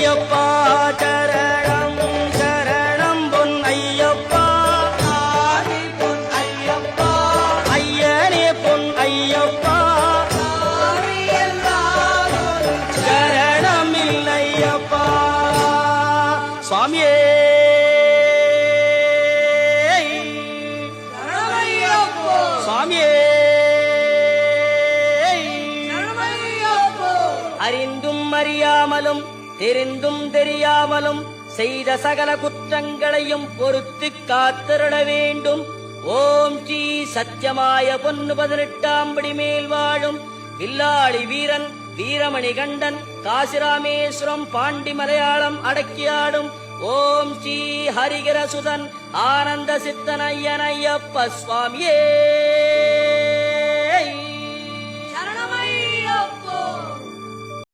ஐயப்பா சரணம் சரணம் பொன் ஐயப்பா சாமி பொன் ஐயப்பா ஐயனே பொன் ஐயப்பா சாமி எல்லாம் ஒரு சரணம் இல்லையப்பா சுவாமியே சரணமையப்போ சுவாமியே சரணமையப்போ அறிந்தும் அறியாமலும் தெரிந்தும் தெரியாமலும் செய்த சகல குற்றங்களையும் பொறுத்து காத்திருட வேண்டும். ஓம் ஸ்ரீ சத்தியமாய பொன்னு 18ஆம் படி மேல் வாழும் வில்லாளி வீரன் வீரமணி கண்டன் காசிராமேஸ்வரம் பாண்டி மலையாளம் அடக்கியாடும் ஓம் ஸ்ரீ ஹரிகரசுதன் ஆனந்த சித்தனையனையப்ப சுவாமியே.